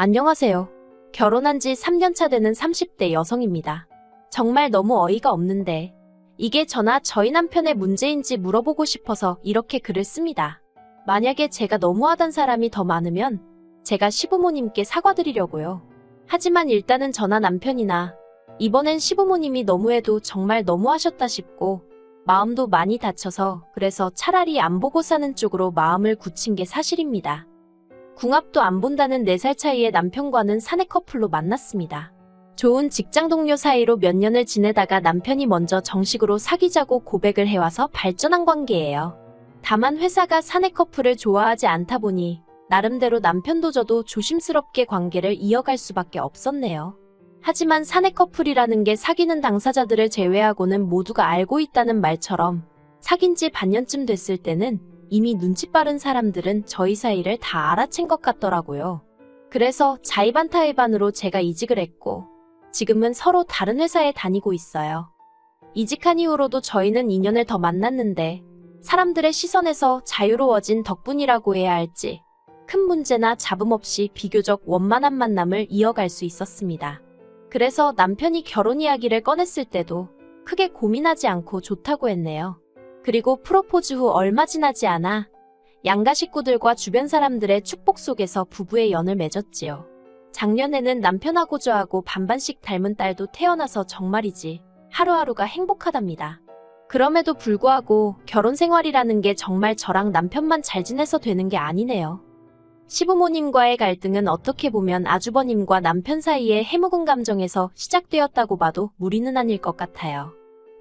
안녕하세요. 결혼한 지 3년차 되는 30대 여성입니다. 정말 너무 어이가 없는데 이게 저나 저희 남편의 문제인지 물어보고 싶어서 이렇게 글을 씁니다. 만약에 제가 너무하단 사람이 더 많으면 제가 시부모님께 사과드리려고요. 하지만 일단은 저나 남편이나 이번엔 시부모님이 너무해도 정말 너무하셨다 싶고 마음도 많이 다쳐서 그래서 차라리 안 보고 사는 쪽으로 마음을 굳힌 게 사실입니다. 궁합도 안 본다는 4살 차이의 남편과는 사내 커플로 만났습니다. 좋은 직장 동료 사이로 몇 년을 지내다가 남편이 먼저 정식으로 사귀자고 고백을 해와서 발전한 관계예요. 다만 회사가 사내 커플을 좋아하지 않다 보니 나름대로 남편도 저도 조심스럽게 관계를 이어갈 수밖에 없었네요. 하지만 사내 커플이라는 게 사귀는 당사자들을 제외하고는 모두가 알고 있다는 말처럼 사귄 지 반년쯤 됐을 때는 이미 눈치 빠른 사람들은 저희 사이를 다 알아챈 것 같더라고요. 그래서 자의반타의반으로 제가 이직을 했고 지금은 서로 다른 회사에 다니고 있어요. 이직한 이후로도 저희는 2년을 더 만났는데 사람들의 시선에서 자유로워진 덕분이라고 해야 할지 큰 문제나 잡음 없이 비교적 원만한 만남을 이어갈 수 있었습니다. 그래서 남편이 결혼 이야기를 꺼냈을 때도 크게 고민하지 않고 좋다고 했네요. 그리고 프로포즈 후 얼마 지나지 않아 양가 식구들과 주변 사람들의 축복 속에서 부부의 연을 맺었지요. 작년에는 남편하고 저하고 반반씩 닮은 딸도 태어나서 정말이지 하루하루가 행복하답니다. 그럼에도 불구하고 결혼 생활이라는 게 정말 저랑 남편만 잘 지내서 되는 게 아니네요. 시부모님과의 갈등은 어떻게 보면 아주버님과 남편 사이의 해묵은 감정에서 시작되었다고 봐도 무리는 아닐 것 같아요.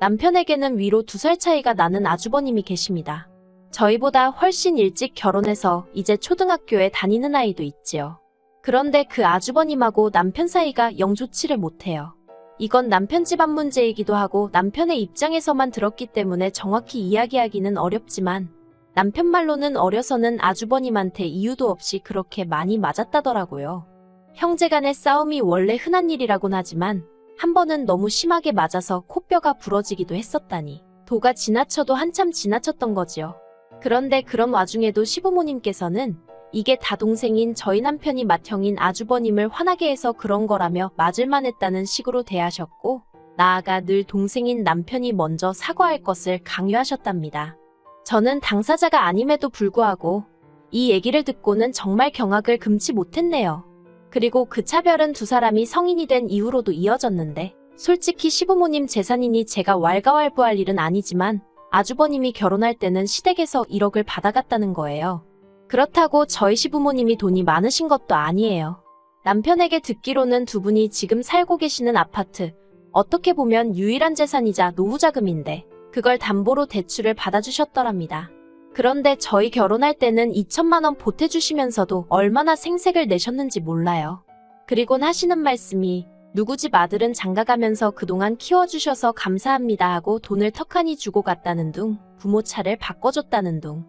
남편에게는 위로 2살 차이가 나는 아주버님이 계십니다. 저희보다 훨씬 일찍 결혼해서 이제 초등학교에 다니는 아이도 있지요. 그런데 그 아주버님하고 남편 사이가 영 좋지를 못해요. 이건 남편 집안 문제이기도 하고 남편의 입장에서만 들었기 때문에 정확히 이야기하기는 어렵지만 남편 말로는 어려서는 아주버님한테 이유도 없이 그렇게 많이 맞았다더라고요. 형제간의 싸움이 원래 흔한 일이라곤 하지만 한 번은 너무 심하게 맞아서 코뼈가 부러지기도 했었다니 도가 지나쳐도 한참 지나쳤던 거지요. 그런데 그런 와중에도 시부모님께서는 이게 다 동생인 저희 남편이 맏형인 아주버님을 화나게 해서 그런 거라며 맞을만 했다는 식으로 대하셨고 나아가 늘 동생인 남편이 먼저 사과할 것을 강요하셨답니다. 저는 당사자가 아님에도 불구하고 이 얘기를 듣고는 정말 경악을 금치 못했네요. 그리고 그 차별은 두 사람이 성인이 된 이후로도 이어졌는데 솔직히 시부모님 재산이니 제가 왈가왈부할 일은 아니지만 아주버님이 결혼할 때는 시댁에서 1억을 받아갔다는 거예요. 그렇다고 저희 시부모님이 돈이 많으신 것도 아니에요. 남편에게 듣기로는 두 분이 지금 살고 계시는 아파트, 어떻게 보면 유일한 재산이자 노후자금인데 그걸 담보로 대출을 받아주셨더랍니다. 그런데 저희 결혼할 때는 2천만 원 보태주시면서도 얼마나 생색을 내셨는지 몰라요. 그리곤 하시는 말씀이 누구 집 아들은 장가가면서 그동안 키워주셔서 감사합니다 하고 돈을 턱하니 주고 갔다는 둥, 부모 차를 바꿔줬다는 둥.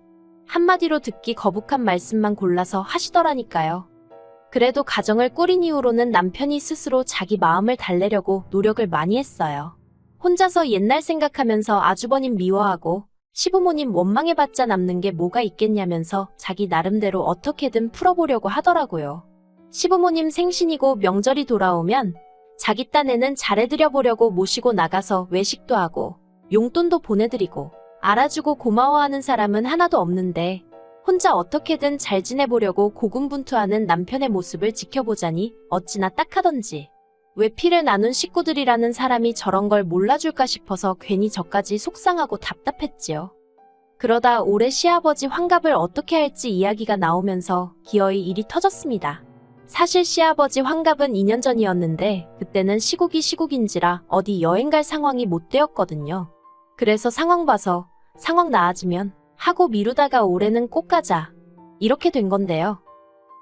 한마디로 듣기 거북한 말씀만 골라서 하시더라니까요. 그래도 가정을 꾸린 이후로는 남편이 스스로 자기 마음을 달래려고 노력을 많이 했어요. 혼자서 옛날 생각하면서 아주버님 미워하고 시부모님 원망해봤자 남는 게 뭐가 있겠냐면서 자기 나름대로 어떻게든 풀어보려고 하더라고요. 시부모님 생신이고 명절이 돌아오면 자기 딴에는 잘해드려보려고 모시고 나가서 외식도 하고 용돈도 보내드리고 알아주고 고마워하는 사람은 하나도 없는데 혼자 어떻게든 잘 지내보려고 고군분투하는 남편의 모습을 지켜보자니 어찌나 딱하던지 왜 피를 나눈 식구들이라는 사람이 저런 걸 몰라줄까 싶어서 괜히 저까지 속상하고 답답했지요. 그러다 올해 시아버지 환갑을 어떻게 할지 이야기가 나오면서 기어이 일이 터졌습니다. 사실 시아버지 환갑은 2년 전이었는데 그때는 시국이 시국인지라 어디 여행 갈 상황이 못 되었거든요. 그래서 상황 봐서 상황 나아지면 하고 미루다가 올해는 꼭 가자. 이렇게 된 건데요.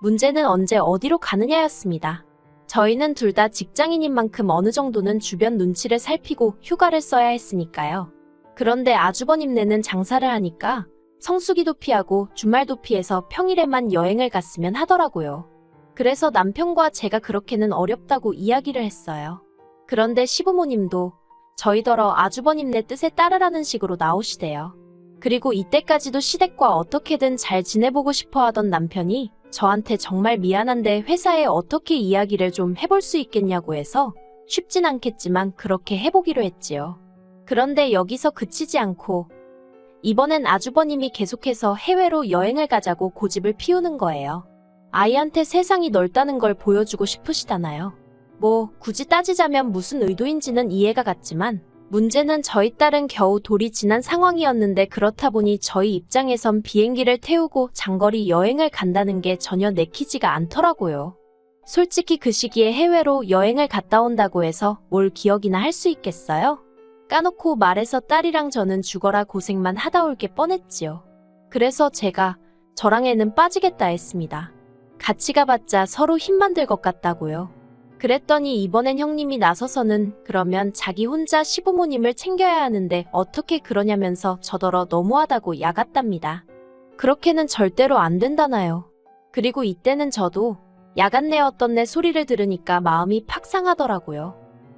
문제는 언제 어디로 가느냐였습니다. 저희는 둘 다 직장인인 만큼 어느 정도는 주변 눈치를 살피고 휴가를 써야 했으니까요. 그런데 아주버님네는 장사를 하니까 성수기도 피하고 주말도 피해서 평일에만 여행을 갔으면 하더라고요. 그래서 남편과 제가 그렇게는 어렵다고 이야기를 했어요. 그런데 시부모님도 저희더러 아주버님네 뜻에 따르라는 식으로 나오시대요. 그리고 이때까지도 시댁과 어떻게든 잘 지내보고 싶어 하던 남편이 저한테 정말 미안한데 회사에 어떻게 이야기를 좀 해볼 수 있겠냐고 해서 쉽진 않겠지만 그렇게 해보기로 했지요. 그런데 여기서 그치지 않고 이번엔 아주버님이 계속해서 해외로 여행을 가자고 고집을 피우는 거예요. 아이한테 세상이 넓다는 걸 보여주고 싶으시다나요? 뭐 굳이 따지자면 무슨 의도인지는 이해가 갔지만 문제는 저희 딸은 겨우 돌이 지난 상황이었는데 그렇다 보니 저희 입장에선 비행기를 태우고 장거리 여행을 간다는 게 전혀 내키지가 않더라고요. 솔직히 그 시기에 해외로 여행을 갔다 온다고 해서 뭘 기억이나 할 수 있겠어요? 까놓고 말해서 딸이랑 저는 죽어라 고생만 하다 올 게 뻔했지요. 그래서 제가 저랑 애는 빠지겠다 했습니다. 같이 가봤자 서로 힘만 들 것 같다고요. 그랬더니 이번엔 형님이 나서서는 그러면 자기 혼자 시부모님을 챙겨야 하는데 어떻게 그러냐면서 저더러 너무하다고 야갔답니다. 그렇게는 절대로 안 된다나요. 그리고 이때는 저도 야간내 어떤 내 소리를 들으니까 마음이 팍 상하더라고요.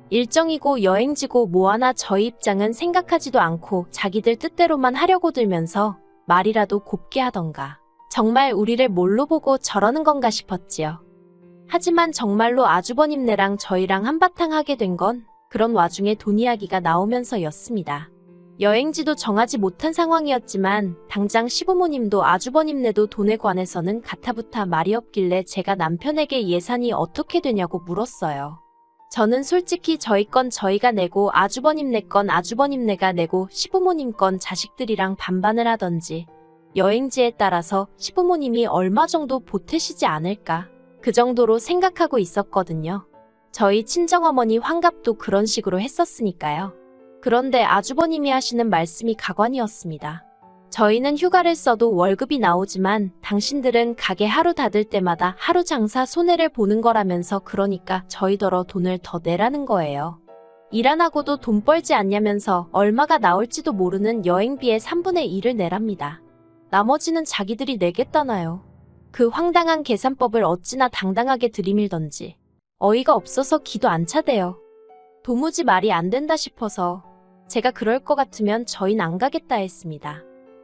일정이고 여행지고 뭐하나 저희 입장은 생각하지도 않고 자기들 뜻대로만 하려고 들면서 말이라도 곱게 하던가. 정말 우리를 뭘로 보고 저러는 건가 싶었지요. 하지만 정말로 아주버님네랑 저희랑 한바탕 하게 된 건 그런 와중에 돈 이야기가 나오면서였습니다. 여행지도 정하지 못한 상황이었지만 당장 시부모님도 아주버님네도 돈에 관해서는 가타부타 말이 없길래 제가 남편에게 예산이 어떻게 되냐고 물었어요. 저는 솔직히 저희 건 저희가 내고 아주버님네 건 아주버님네가 내고 시부모님 건 자식들이랑 반반을 하던지 여행지에 따라서 시부모님이 얼마 정도 보태시지 않을까 그 정도로 생각하고 있었거든요. 저희 친정어머니 환갑도 그런 식으로 했었으니까요. 그런데 아주버님이 하시는 말씀이 가관이었습니다. 저희는 휴가를 써도 월급이 나오지만 당신들은 가게 하루 닫을 때마다 하루 장사 손해를 보는 거라면서 그러니까 저희더러 돈을 더 내라는 거예요. 일 안 하고도 돈 벌지 않냐면서 얼마가 나올지도 모르는 여행비의 3분의 1을 내랍니다. 나머지는 자기들이 내겠다나요. 그 황당한 계산법을 어찌나 당당하게 들이밀던지 어이가 없어서 기도 안 차대요. 도무지 말이 안 된다 싶어서 제가 그럴 것 같으면 저희는 안 가겠다 했습니다.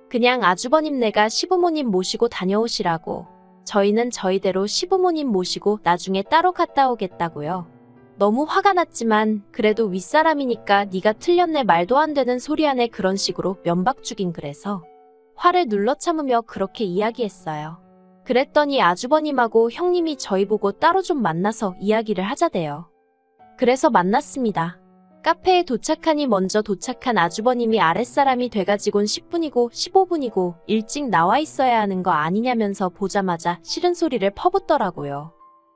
그냥 아주버님네가 시부모님 모시고 다녀오시라고 저희는 저희대로 시부모님 모시고 나중에 따로 갔다 오겠다고요. 너무 화가 났지만 그래도 윗사람이니까 네가 틀렸네 말도 안 되는 소리 하네 그런 식으로 면박주긴 그래서 화를 눌러 참으며 그렇게 이야기했어요. 그랬더니 아주버님하고 형님이 저희 보고 따로 좀 만나서 이야기를 하자대요. 그래서 만났습니다. 카페에 도착하니 먼저 도착한 아주버님이 아랫사람이 돼가지곤 10분이고 15분이고 일찍 나와 있어야 하는 거 아니냐면서 보자마자 싫은 소리를 퍼붓더라고요.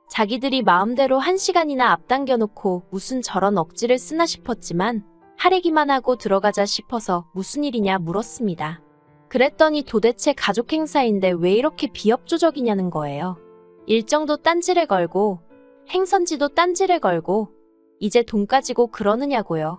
자기들이 마음대로 1시간이나 앞당겨 놓고 무슨 저런 억지를 쓰나 싶었지만 하래기만 하고 들어가자 싶어서 무슨 일이냐 물었습니다. 그랬더니 도대체 가족 행사인데 왜 이렇게 비협조적이냐는 거예요. 일정도 딴지를 걸고 행선지도 딴지를 걸고 이제 돈 가지고 그러느냐고요.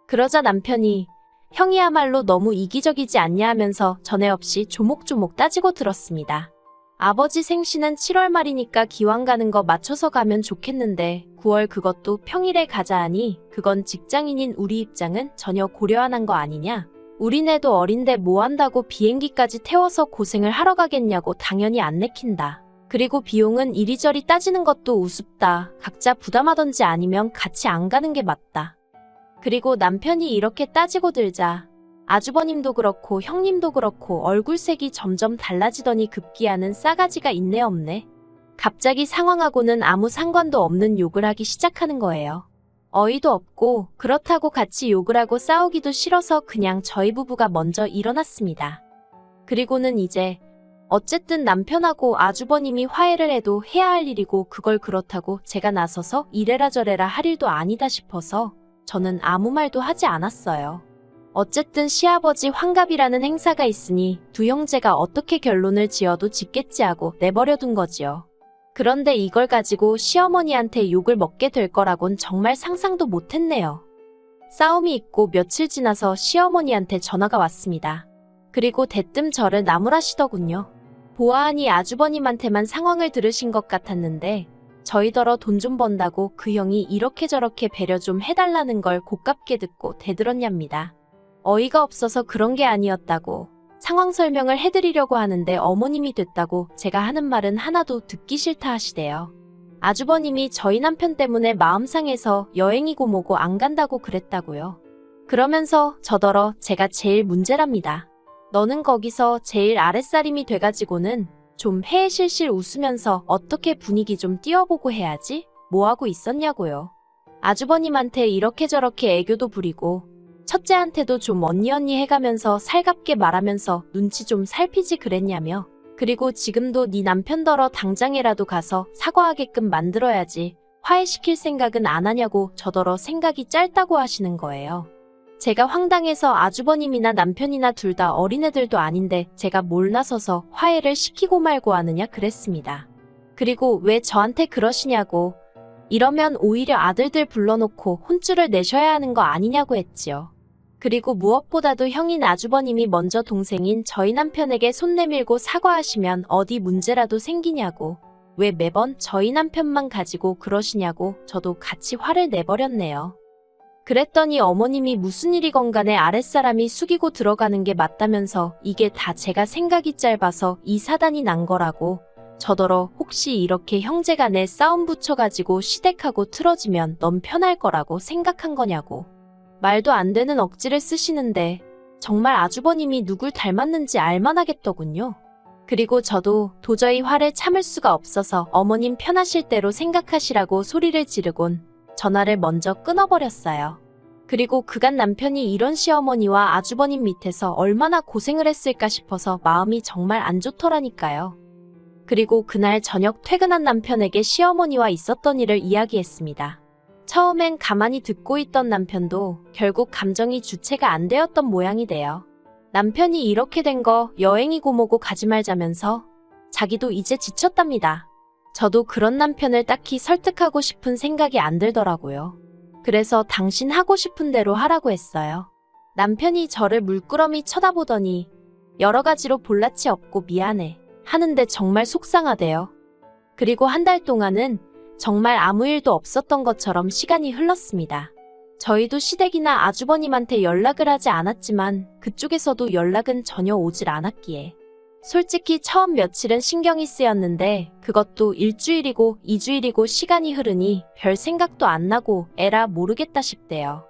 그러자 남편이 형이야말로 너무 이기적이지 않냐 하면서 전에 없이 조목조목 따지고 들었습니다. 아버지 생신은 7월 말이니까 기왕 가는 거 맞춰서 가면 좋겠는데 9월 그것도 평일에 가자 하니 그건 직장인인 우리 입장은 전혀 고려 안 한 거 아니냐. 우리네도 어린데 뭐 한다고 비행기까지 태워서 고생을 하러 가겠냐고 당연히 안 내킨다. 그리고 비용은 이리저리 따지는 것도 우습다. 각자 부담하던지 아니면 같이 안 가는 게 맞다. 그리고 남편이 이렇게 따지고 들자 아주버님도 그렇고 형님도 그렇고 얼굴색이 점점 달라지더니 급기야는 싸가지가 있네 없네. 갑자기 상황하고는 아무 상관도 없는 욕을 하기 시작하는 거예요. 어이도 없고 그렇다고 같이 욕을 하고 싸우기도 싫어서 그냥 저희 부부가 먼저 일어났습니다. 그리고는 이제 어쨌든 남편하고 아주버님이 화해를 해도 해야 할 일이고 그걸 그렇다고 제가 나서서 이래라 저래라 할 일도 아니다 싶어서 저는 아무 말도 하지 않았어요. 어쨌든 시아버지 환갑이라는 행사가 있으니 두 형제가 어떻게 결론을 지어도 짓겠지 하고 내버려둔 거지요. 그런데 이걸 가지고 시어머니한테 욕을 먹게 될 거라곤 정말 상상도 못했네요. 싸움이 있고 며칠 지나서 시어머니한테 전화가 왔습니다. 그리고 대뜸 저를 나무라시더군요. 보아하니 아주버님한테만 상황을 들으신 것 같았는데 저희더러 돈 좀 번다고 그 형이 이렇게 저렇게 배려 좀 해달라는 걸 고깝게 듣고 대들었냐입니다. 어이가 없어서 그런 게 아니었다고 상황 설명을 해드리려고 하는데 어머님이 됐다고 제가 하는 말은 하나도 듣기 싫다 하시대요. 아주버님이 저희 남편 때문에 마음 상해서 여행이고 뭐고 안 간다고 그랬다고요. 그러면서 저더러 제가 제일 문제랍니다. 너는 거기서 제일 아랫사림이 돼가지고는 좀 해실실 웃으면서 어떻게 분위기 좀 띄워보고 해야지? 뭐하고 있었냐고요. 아주버님한테 이렇게 저렇게 애교도 부리고 첫째한테도 좀 언니 해가면서 살갑게 말하면서 눈치 좀 살피지 그랬냐며. 그리고 지금도 네 남편더러 당장이라도 가서 사과하게끔 만들어야지 화해시킬 생각은 안 하냐고 저더러 생각이 짧다고 하시는 거예요. 제가 황당해서 아주버님이나 남편이나 둘 다 어린애들도 아닌데 제가 뭘 나서서 화해를 시키고 말고 하느냐 그랬습니다. 그리고 왜 저한테 그러시냐고. 이러면 오히려 아들들 불러놓고 혼쭐을 내셔야 하는 거 아니냐고 했지요. 그리고 무엇보다도 형인 아주버님이 먼저 동생인 저희 남편에게 손 내밀고 사과하시면 어디 문제라도 생기냐고. 왜 매번 저희 남편만 가지고 그러시냐고 저도 같이 화를 내버렸네요. 그랬더니 어머님이 무슨 일이건 간에 아랫사람이 숙이고 들어가는 게 맞다면서 이게 다 제가 생각이 짧아서 이 사단이 난 거라고. 저더러 혹시 이렇게 형제간에 싸움 붙여가지고 시댁하고 틀어지면 넌 편할 거라고 생각한 거냐고. 말도 안 되는 억지를 쓰시는데 정말 아주버님이 누굴 닮았는지 알만하겠더군요. 그리고 저도 도저히 화를 참을 수가 없어서 어머님 편하실 대로 생각하시라고 소리를 지르곤 전화를 먼저 끊어버렸어요. 그리고 그간 남편이 이런 시어머니와 아주버님 밑에서 얼마나 고생을 했을까 싶어서 마음이 정말 안 좋더라니까요. 그리고 그날 저녁 퇴근한 남편에게 시어머니와 있었던 일을 이야기했습니다. 처음엔 가만히 듣고 있던 남편도 결국 감정이 주체가 안 되었던 모양이 돼요. 남편이 이렇게 된 거 여행이고 뭐고 가지 말자면서 자기도 이제 지쳤답니다. 저도 그런 남편을 딱히 설득하고 싶은 생각이 안 들더라고요. 그래서 당신 하고 싶은 대로 하라고 했어요. 남편이 저를 물끄러미 쳐다보더니 여러 가지로 볼라치 없고 미안해 하는데 정말 속상하대요. 그리고 한 달 동안은 정말 아무 일도 없었던 것처럼 시간이 흘렀습니다. 저희도 시댁이나 아주버님한테 연락을 하지 않았지만 그쪽에서도 연락은 전혀 오질 않았기에 솔직히 처음 며칠은 신경이 쓰였는데 그것도 일주일이고 2주일이고 시간이 흐르니 별 생각도 안 나고 에라 모르겠다 싶대요.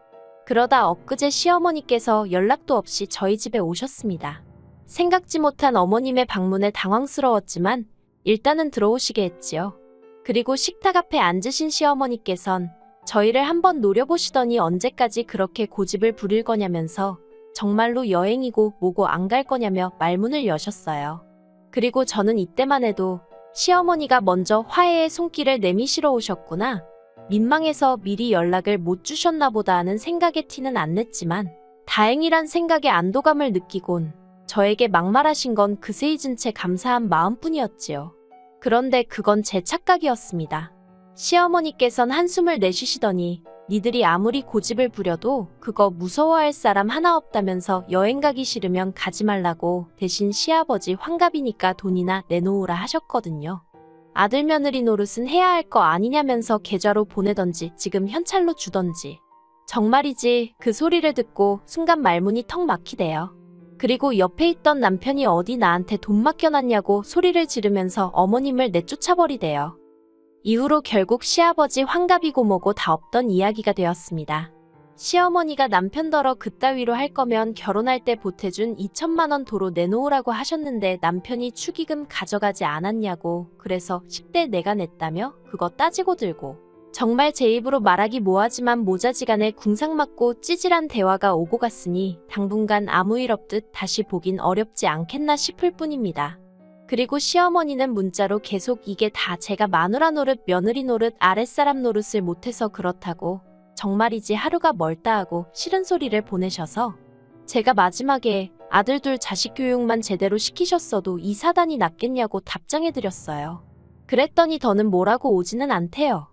그러다 엊그제 시어머니께서 연락도 없이 저희 집에 오셨습니다. 생각지 못한 어머님의 방문에 당황스러웠지만 일단은 들어오시게 했지요. 그리고 식탁 앞에 앉으신 시어머니께선 저희를 한번 노려보시더니 언제까지 그렇게 고집을 부릴 거냐면서 정말로 여행이고 뭐고 안 갈 거냐며 말문을 여셨어요. 그리고 저는 이때만 해도 시어머니가 먼저 화해의 손길을 내미시러 오셨구나. 민망해서 미리 연락을 못 주셨나 보다 하는 생각에 티는 안 냈지만 다행이란 생각에 안도감을 느끼곤 저에게 막말하신 건 그새 잊은 채 감사한 마음뿐이었지요. 그런데 그건 제 착각이었습니다. 시어머니께선 한숨을 내쉬시더니 니들이 아무리 고집을 부려도 그거 무서워할 사람 하나 없다면서 여행 가기 싫으면 가지 말라고 대신 시아버지 환갑이니까 돈이나 내놓으라 하셨거든요. 아들 며느리 노릇은 해야 할 거 아니냐면서 계좌로 보내던지 지금 현찰로 주던지. 정말이지 그 소리를 듣고 순간 말문이 턱 막히대요. 그리고 옆에 있던 남편이 어디 나한테 돈 맡겨놨냐고 소리를 지르면서 어머님을 내쫓아버리대요. 이후로 결국 시아버지 환갑이고 뭐고 다 없던 이야기가 되었습니다. 시어머니가 남편더러 그따위로 할 거면 결혼할 때 보태준 2천만 원 도로 내놓으라고 하셨는데 남편이 축의금 가져가지 않았냐고 그래서 10대 내가 냈다며 그거 따지고 들고 정말 제 입으로 말하기 뭐하지만 모자지간에 궁상맞고 찌질한 대화가 오고 갔으니 당분간 아무 일 없듯 다시 보긴 어렵지 않겠나 싶을 뿐입니다. 그리고 시어머니는 문자로 계속 이게 다 제가 마누라 노릇, 며느리 노릇, 아랫사람 노릇을 못해서 그렇다고 정말이지 하루가 멀다 하고 싫은 소리를 보내셔서 제가 마지막에 아들 둘 자식 교육만 제대로 시키셨어도 이 사단이 낫겠냐고 답장해드렸어요. 그랬더니 더는 뭐라고 오지는 않대요.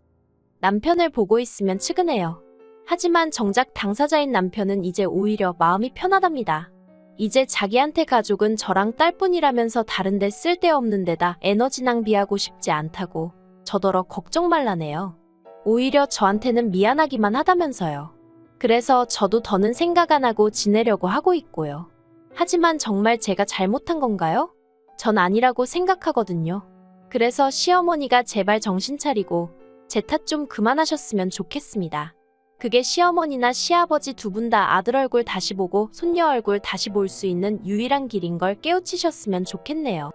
남편을 보고 있으면 측은해요. 하지만 정작 당사자인 남편은 이제 오히려 마음이 편하답니다. 이제 자기한테 가족은 저랑 딸뿐이라면서 다른데 쓸데없는 데다 에너지 낭비하고 싶지 않다고 저더러 걱정 말라네요. 오히려 저한테는 미안하기만 하다면서요. 그래서 저도 더는 생각 안 하고 지내려고 하고 있고요. 하지만 정말 제가 잘못한 건가요? 전 아니라고 생각하거든요. 그래서 시어머니가 제발 정신 차리고 제 탓 좀 그만하셨으면 좋겠습니다. 그게 시어머니나 시아버지 두 분 다 아들 얼굴 다시 보고 손녀 얼굴 다시 볼 수 있는 유일한 길인 걸 깨우치셨으면 좋겠네요.